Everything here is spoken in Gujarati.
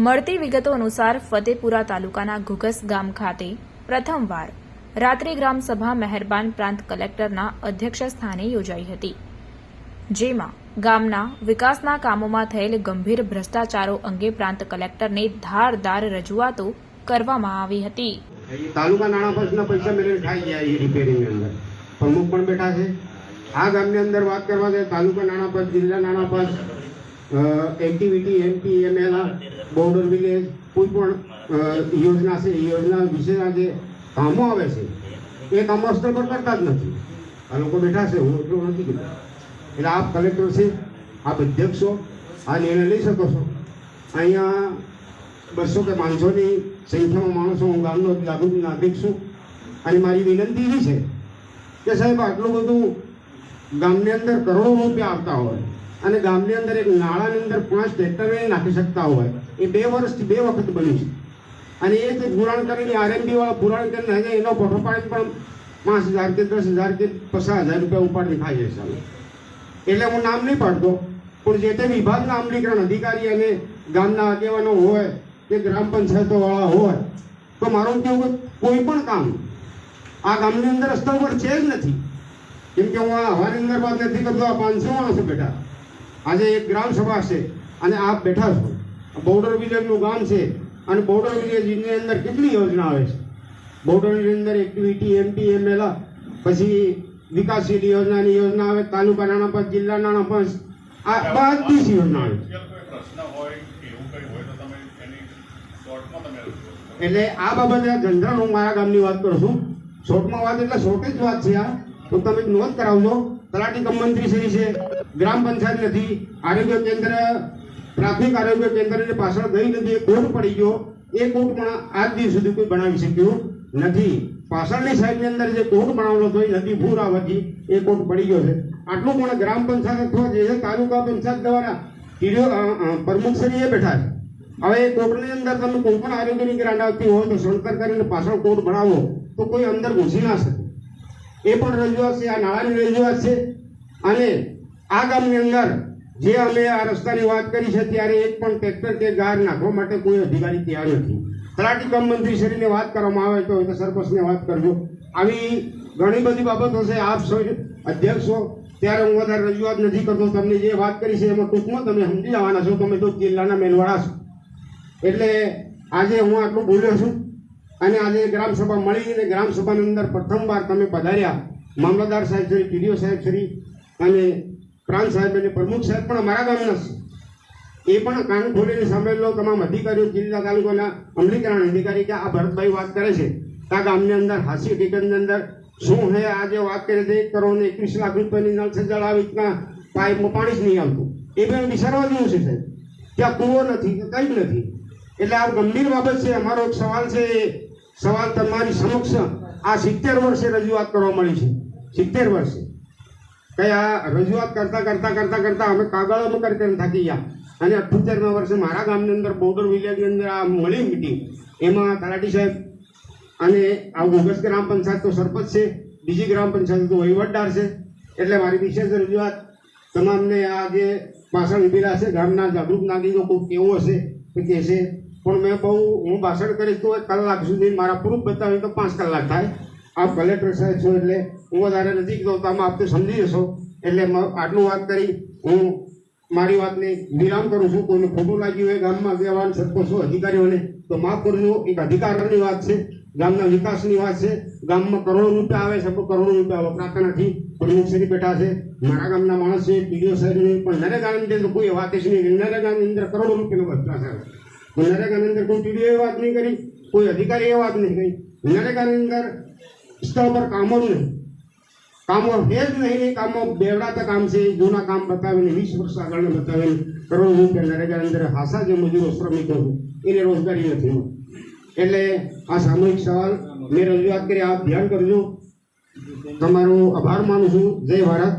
મળતી વિગતો અનુસાર ફતેપુરા તાલુકાના ઘુઘસ ગામ ખાતે પ્રથમવાર રાત્રિ ગ્રામસભા મહેરબાન પ્રાંત કલેક્ટરના અધ્યક્ષસ્થાને યોજાઈ હતી, જેમાં ગામના વિકાસના કામોમાં થયેલ ગંભીર ભ્રષ્ટાચારો અંગે પ્રાંત કલેક્ટરને ધારદાર રજૂઆતો કરવામાં આવી હતી। તાલુકા નાણાં પંચના પૈસા મેળવીને ખાઈ ગયા એ રિપેરિંગની અંદર પ્રમુખ પણ બેઠા છે। આ ગામની અંદર વાત કરવા જાય તાલુકા નાણાં પંચ, જિલ્લા નાણાં પંચ, એક્ટિવિટી એમપી એમએલઆ, બોર્ડર વિલેજ કોઈ પણ યોજના છે, એ યોજના વિશેના જે કામો આવે છે એ કામો સ્તર પર કરતા જ નથી। આ લોકો બેઠા છે, હું એટલું નથી કહેતો। એટલે આપ કલેક્ટર છે, આપ અધ્યક્ષો આ નિર્ણય લઈ શકો છો। અહીંયા 200 કે 500ની સંખ્યામાં માણસો, હું ગામનો જાગૃત નાગરિક છું અને મારી વિનંતી એવી છે કે સાહેબ આટલું બધું ગામની અંદર કરોડો રૂપિયા આવતા હોય અને ગામની અંદર એક નાળાની અંદર 5 ટ્રેક્ટર નાખી શકતા હોય, એ 2 વર્ષથી 2 વખત બન્યું છે અને એ જે પુરાણ કરીને આરએમબી વાળા પુરાણ કરીને એનો ફોટો પાડી પણ 5,000 કે 10,000 કે 50,000 રૂપિયા ઉપાડીને ખાઈ જાય સાહેબ। એટલે હું નામ નહીં પાડતો, પણ જે તે વિભાગના અમલીકરણ અધિકારી અને ગામના આગેવાનો હોય કે ગ્રામ પંચાયતો વાળા હોય તો મારું કેવું કોઈ પણ કામ આ ગામની અંદર સ્તર પર છે જ નથી। કેમ કે હું આ હવાની અંદર વાત નથી કરતો, આ 500 માણસો બેઠા, આજે એક ગ્રામ સભા છે અને આપ બેઠા છો, બોર્ડર વિલેજનું ગામ છે અને બોર્ડર વિલેજની અંદર કેટલી યોજના આવે છે। બોર્ડર વિલેજની અંદર એક્ટિવિટી એમપી એમએલઆ, પછી વિકાસશીલ યોજનાની યોજના આવે, તાલુકા નાણાં પંચ, જિલ્લા નાણાં પંચ, આ બધી જ યોજના આવે। એટલે આ બાબતે જનરલ હું મારા ગામની વાત કરું છું। શોર્ટમાં વાત એટલે શોર્ટ જ વાત છે આ, તો તમે નોંધ કરાવજો। તલાટી કમ મંત્રી શ્રી છે, ગ્રામ પંચાયત નથી, આરોગ્ય કેન્દ્ર, પ્રાથમિક આરોગ્ય કેન્દ્રની પાછળ ગઈ નથી, એ કોર્ટ પડી ગયો, એ કોર્ટ પણ આજ દિવસ સુધી કોઈ બનાવી શક્યું નથી। પાછળની સાઈડની અંદર જે કોર્ટ બનાવેલો હતો એ નદી પૂર આવવાથી એ કોર્ટ પડી ગયો છે। આટલું પણ ગ્રામ પંચાયત અથવા જે તાલુકા પંચાયત દ્વારા પ્રમુખશ્રી એ બેઠા છે। હવે એ કોર્ટની અંદર તમે કોઈ પણ આરોગ્યની ગ્રાન્ટ આવતી હોય તો સળતર કરીને પાછળ કોર્ટ બનાવો તો કોઈ અંદર ઘૂસી ના શકે, એ પણ રજૂઆત છે। આ નાળાની રજૂઆત છે અને આ ગામની અંદર જે અમે આ રસ્તાની વાત કરી છે ત્યારે એક પણ ટ્રેક્ટર કે ગાર નાખવા માટે કોઈ અધિકારી તૈયાર નથી। તલાટી કમ મંત્રી શ્રીને વાત કરવામાં આવે તો સરપંચને વાત કરજો। આવી ઘણી બધી બાબતો છે, આપ સૌ અધ્યક્ષો, ત્યારે હું વધારે રજૂઆત નથી કરતો। તમને જે વાત કરી છે એમાં ટૂંકમાં તમે સમજી જવાના છો, તમે તો જિલ્લાના મેલવાળા છો। એટલે આજે હું આટલું બોલ્યો છું અને આજે ગ્રામસભા મળી અને ગ્રામસભાની અંદર પ્રથમવાર તમે પધાર્યા, મામલતદાર સાહેબ શ્રી, ટીડીઓ સાહેબ શ્રી અને પ્રાંત સાહેબ અને પ્રમુખ સાહેબ પણ અમારા ગામના છે, એ પણ કાન ખોલીને સાંભળેલો તમામ અધિકારીઓ, જિલ્લા તાલુકાના અમલીકરણ અધિકારી કે આ ભરતભાઈ વાત કરે છે આ ગામની અંદર હાસી હકીકતની અંદર શું હે, આજે વાત કરી છે 1 કરોડ ને 21 લાખ રૂપિયાની નળ સે જળ આવી રીતના પાઇપમાં પાણી જ નહીં આવતું, એ પણ વિચારવા જેવું છે સાહેબ। ત્યાં કૂવો નથી, કંઈ જ નથી। એટલે આ ગંભીર બાબત છે। અમારો એક સવાલ છે, સવાલ તમારી સમક્ષ આ 70 વર્ષે રજૂઆત કરવા મળી છે। 70 વર્ષે કઈ આ રજૂઆત કરતા અમે કાગળોમાં કરીને થાકી ગયા અને 78મા વર્ષે મારા ગામની અંદર બોર્ડર વિલેજની અંદર આ મળી મિટિંગ, એમાં તલાટી સાહેબ અને આ ઘુઘસ ગ્રામ પંચાયત તો સરપંચ છે, બીજી ગ્રામ પંચાયત તો વહીવટદાર છે। એટલે મારી વિશેષ રજૂઆત તમામને આ જે ભાષણ ઉભેલા છે ગામના જાગૃત નાગરિકો કોઈ કેવું હશે તો કહેશે, પણ મેં હું ભાષણ કરીશ તો 1 કલાક સુધી, મારા પ્રૂફ બતાવીએ તો 5 કલાક થાય। આપ કલેક્ટર સાહેબ છો એટલે હું વધારે નથી કહેતો, તમે આપ તો સમજી જશો। એટલે આટલું વાત કરી હું મારી વાતને વિરામ કરું છું। કોઈને ખોટું લાગ્યું હોય ગામમાં આગેવાન, સરપંચો, અધિકારીઓને તો માફ કરજો। એક અધિકારની વાત છે, ગામના વિકાસની વાત છે। ગામમાં કરોડો રૂપિયા આવે છે, કરોડો રૂપિયા વપરાતા નથી। પ્રમુખશ્રી બેઠા છે, મારા ગામના માણસ છે, ટીડીઓ સાહેબ, પણ નરેગાની અંદર કોઈ વાત જ નહીં। નરેગાની અંદર કરોડો રૂપિયાનો વપરાશ આવે, નરેગાની અંદર કોઈ ટીડીઓએ વાત નહીં કરી, કોઈ અધિકારીએ વાત નહીં કરી। નરેગાની અંદર સ્થળ પર કામો નહીં, કામો હે જ નહીં, કામો બેવડાતા કામ છે, જૂના કામ બતાવીને 20 વર્ષ આગળને બતાવીને કરોડો રૂપિયા નરેગાની અંદર હાસા જે મજૂરો શ્રમિકો એને રોજગારી નથી। એટલે આ સામૂહિક સવાલ મેં રજૂઆત કરી, આપ ધ્યાન કરજો। તમારો આભાર માનું છું। જય ભારત।